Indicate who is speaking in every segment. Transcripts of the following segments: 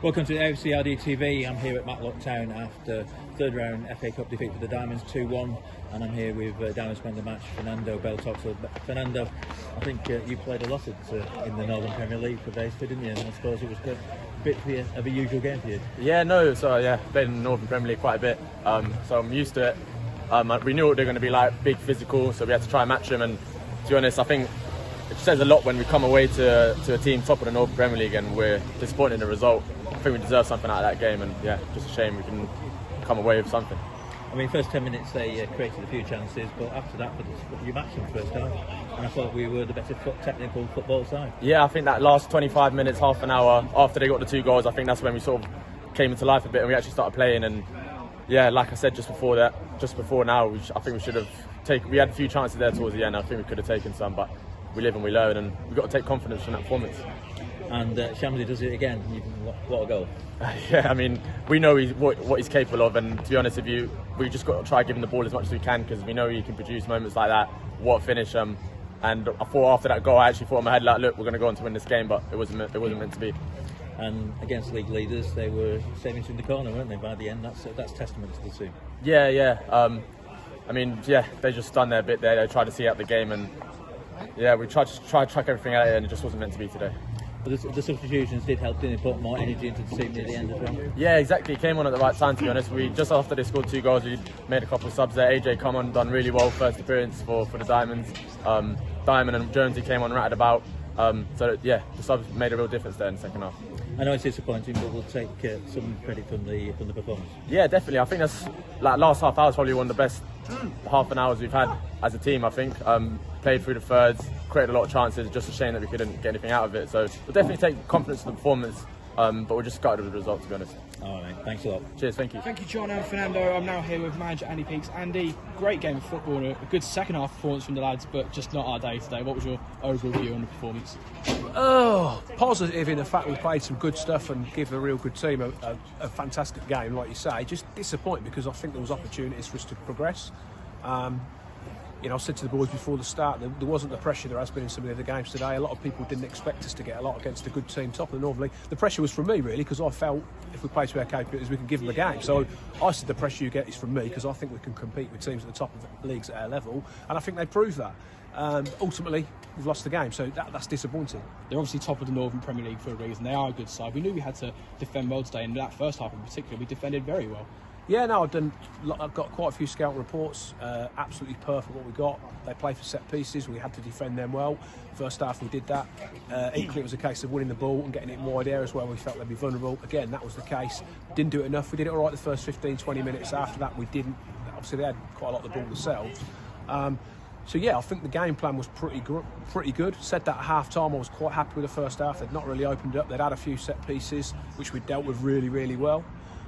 Speaker 1: Welcome to AFCRDTV. I'm here at Matlock Town after third round FA Cup defeat for the Diamonds 2-1, and I'm here with Diamonds man of the match Fernando Bell-Toxtle. Fernando, I think you played a lot in the Northern Premier League for Baseford, didn't you? And I suppose it was a bit of a usual game for you.
Speaker 2: Yeah, played in the Northern Premier League quite a bit, so I'm used to it. We knew what they're going to be like, big, physical, so we had to try and match them. And to be honest, I think it says a lot when we come away to a team top of the Northern Premier League and we're disappointed in the result. I think we deserve something out of that game, and yeah, just a shame we can come away with something.
Speaker 1: I mean, first 10 minutes they created a few chances, but after that, you matched them first half, and I thought we were the better technical football side. Yeah,
Speaker 2: I think that last 25 minutes, half an hour after they got the 2 goals, I think that's when we sort of came into life a bit and we actually started playing. And yeah, like I said just before now, I think we should have taken. We had a few chances there towards the end. I think we could have taken some, but we live and we learn, and we've got to take confidence from that performance.
Speaker 1: And Shamsi does it again. What a goal!
Speaker 2: Yeah, I mean, we know what he's capable of, and to be honest with you, we just got to try giving the ball as much as we can, because we know he can produce moments like that. What a finish! And I thought after that goal, I actually thought in my head, like, look, we're going to go on to win this game, but it wasn't meant to be.
Speaker 1: And against league leaders, they were saving in the corner, weren't they? By the end, that's testament to the team.
Speaker 2: Yeah. I mean, yeah, they just done their bit there. They tried to see out the game, and yeah, we tried to chuck everything at it, and it just wasn't meant to be today.
Speaker 1: But the substitutions did help, didn't they? Put more energy into the team near the end as well.
Speaker 2: Yeah, exactly. He came on at the right time, to be honest. We just after they scored 2 goals, we made a couple of subs there. AJ come on, done really well, first appearance for the Diamonds. Diamond and Jonesy came on, ratted about. So yeah, the subs made a real difference there in the second half.
Speaker 1: I know it's disappointing, but we'll take some credit from the performance.
Speaker 2: Yeah, definitely. I think that's like last half hour is probably one of the best half an hours we've had as a team. I think played through the thirds, created a lot of chances. Just a shame that we couldn't get anything out of it. So we'll definitely take confidence in the performance, but we're just gutted with the result, to be honest.
Speaker 1: All right, thanks a lot.
Speaker 2: Cheers, thank you.
Speaker 3: Thank you, John and Fernando. I'm now here with manager Andy Peaks. Andy, great game of football and a good second half performance from the lads, but just not our day today. What was your overall view on the performance?
Speaker 4: Oh, positive in the fact we played some good stuff and give a real good team a fantastic game, like you say. Just disappointing because I think there was opportunities for us to progress. I said to the boys before the start, there wasn't the pressure there has been in some of the other games today. A lot of people didn't expect us to get a lot against a good team top of the Northern League. The pressure was from me, really, because I felt if we play to our capabilities, we can give them a game. So I said the pressure you get is from me, because I think we can compete with teams at the top of the leagues at our level, and I think they proved that. Ultimately, we've lost the game, so that's disappointing.
Speaker 3: They're obviously top of the Northern Premier League for a reason. They are a good side. We knew we had to defend well today, and that first half in particular, we defended very well. Yeah, no,
Speaker 4: I've got quite a few scout reports. Absolutely perfect what we got. They play for set pieces. We had to defend them well. First half we did that. Equally, it was a case of winning the ball and getting it in wide areas where we felt they'd be vulnerable. Again, that was the case. Didn't do it enough. We did it all right the first 15-20 minutes. After that, we didn't. Obviously, they had quite a lot of the ball themselves. So yeah, I think the game plan was pretty good. Said that at half time, I was quite happy with the first half. They'd not really opened up. They'd had a few set pieces, which we dealt with really, really well.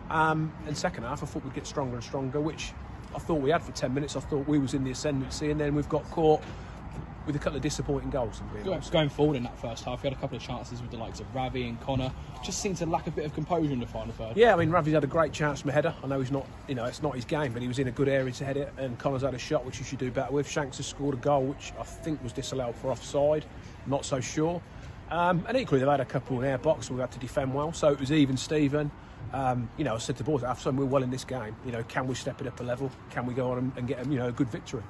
Speaker 4: And second half, I thought we'd get stronger and stronger, which I thought we had for 10 minutes. I thought we was in the ascendancy, and then we've got caught with a couple of disappointing goals.
Speaker 3: Going forward in that first half, we had a couple of chances with the likes of Ravi and Connor. Just seemed to lack a bit of composure in the final third.
Speaker 4: Yeah, I mean, Ravi's had a great chance from a header. I know he's not, it's not his game, but he was in a good area to head it, and Connor's had a shot which he should do better with. Shanks has scored a goal which I think was disallowed for offside. Not so sure. And equally, they've had a couple in our box, we had to defend well. So it was even Steven. I said to the boys, after we're well in this game, can we step it up a level? Can we go on and get a good victory?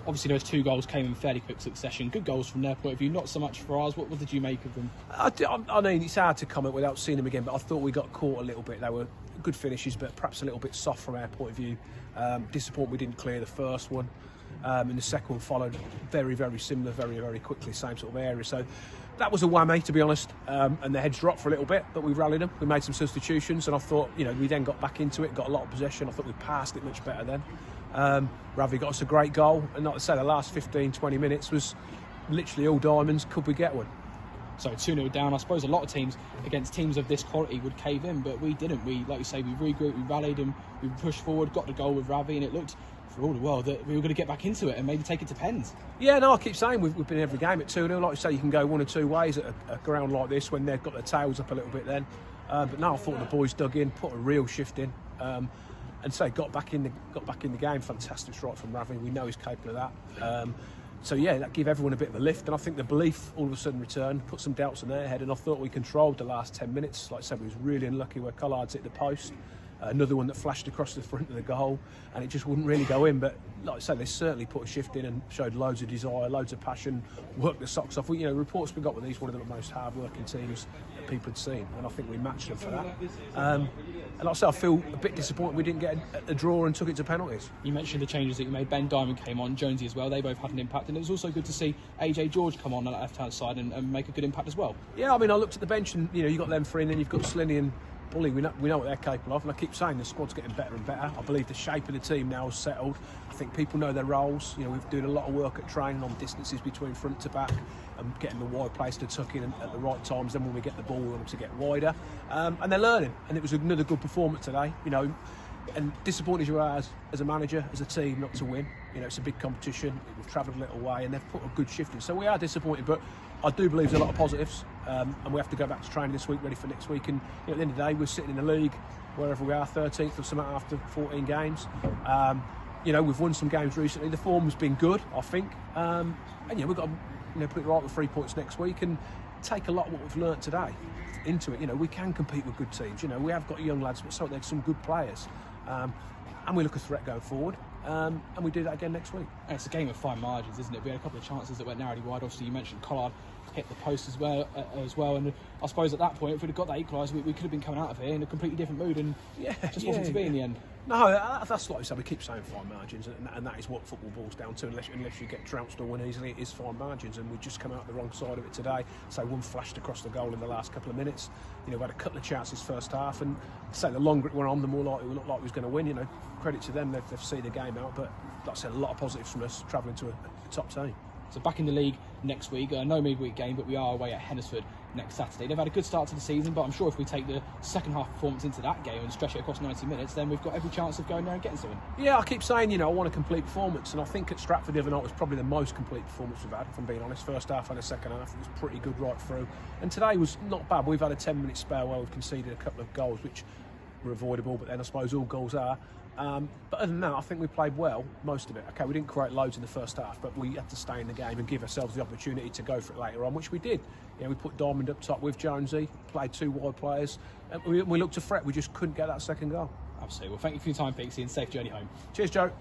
Speaker 3: Obviously, those 2 goals came in fairly quick succession. Good goals from their point of view, not so much for ours. What did you make of them?
Speaker 4: I mean, it's hard to comment without seeing them again, but I thought we got caught a little bit. They were good finishes, but perhaps a little bit soft from our point of view. Disappointed we didn't clear the first one. And the second one followed very, very similar, very, very quickly, same sort of area. So that was a whammy, to be honest. And the heads dropped for a little bit, but we rallied them. We made some substitutions, and I thought, we then got back into it, got a lot of possession. I thought we passed it much better then. Ravi got us a great goal, and like I say, the last 15-20 minutes was literally all Diamonds. Could we get one?
Speaker 3: So 2-0 down. I suppose a lot of teams against teams of this quality would cave in, but we didn't. We, like you say, we regrouped, we rallied, and we pushed forward, got the goal with Ravi, and it looked for all the world that we were going to get back into it and maybe take it to pens.
Speaker 4: Yeah, no, I keep saying we've been in every game at 2-0. Like you say, you can go one or two ways at a ground like this when they've got their tails up a little bit then. But no, I thought the boys dug in, put a real shift in. And so got back in the game. Fantastic strike from Ravi. We know he's capable of that. So yeah, that gave everyone a bit of a lift, and I think the belief all of a sudden returned, put some doubts in their head, and I thought we controlled the last 10 minutes. Like I said, we was really unlucky where Collard's hit the post. Another one that flashed across the front of the goal, and it just wouldn't really go in. But like I say, they certainly put a shift in and showed loads of desire, loads of passion, worked the socks off. You know, reports we got with these, one of the most hard-working teams that people had seen, and I think we matched them for that. And like I say, I feel a bit disappointed we didn't get a draw and took it to penalties.
Speaker 3: You mentioned the changes that you made. Ben Diamond came on, Jonesy as well. They both had an impact, and it was also good to see AJ George come on the left-hand side and make a good impact as well.
Speaker 4: Yeah, I mean, I looked at the bench, and you know, you got them three, and then you've got Slinny and Bully. We know what they're capable of, and I keep saying the squad's getting better and better. I believe the shape of the team now is settled. I think people know their roles. You know, we've doing a lot of work at training on distances between front to back and getting the wide players to tuck in at the right times. Then when we get the ball, we want them to get wider, and they're learning. And it was another good performance today. You know, and disappointed as you are as a manager, as a team, not to win. You know, it's a big competition. We've travelled a little way, and they've put a good shift in. So we are disappointed, but I do believe there's a lot of positives, and we have to go back to training this week, ready for next week. And you know, at the end of the day, we're sitting in the league, wherever we are, 13th or something after 14 games. You know, we've won some games recently. The form's been good, I think. And yeah, we've got to put it right with 3 points next week and take a lot of what we've learnt today into it. You know, we can compete with good teams. You know, we have got young lads, but so there's some good players. And we look a threat going forward. And we do that again next week.
Speaker 3: And it's a game of fine margins, isn't it? We had a couple of chances that went narrowly wide. Obviously, you mentioned Collard hit the post as well. And I suppose at that point, if we'd have got that equaliser, we could have been coming out of here in a completely different mood, and just wasn't to be in the end.
Speaker 4: No, that's like I said, we keep saying fine margins, and that is what football boils down to. Unless you get trounced or win easily, it is fine margins, and we just come out the wrong side of it today. So one flashed across the goal in the last couple of minutes. You know, we had a couple of chances first half, and say the longer it went on, the more likely we looked like we was going to win. You know, credit to them, they've seen the game out. But like I said, a lot of positives from us travelling to a top team.
Speaker 3: So back in the league next week, no midweek game, but we are away at Hennesford next Saturday. They've had a good start to the season, but I'm sure if we take the second half performance into that game and stretch it across 90 minutes, then we've got every chance of going there and getting something.
Speaker 4: Yeah, I keep saying, you know, I want a complete performance, and I think at Stratford the other night was probably the most complete performance we've had, if I'm being honest. First half and the second half, it was pretty good right through. And today was not bad. We've had a 10-minute spell where we've conceded a couple of goals, which were avoidable, but then I suppose all goals are. But other than that, I think we played well, most of it. Okay, we didn't create loads in the first half, but we had to stay in the game and give ourselves the opportunity to go for it later on, which we did. You know, we put Diamond up top with Jonesy, played two wide players, and we looked to fret. We just couldn't get that second goal.
Speaker 3: Absolutely. Well, thank you for your time, Pixie, and safe journey home.
Speaker 4: Cheers, Joe.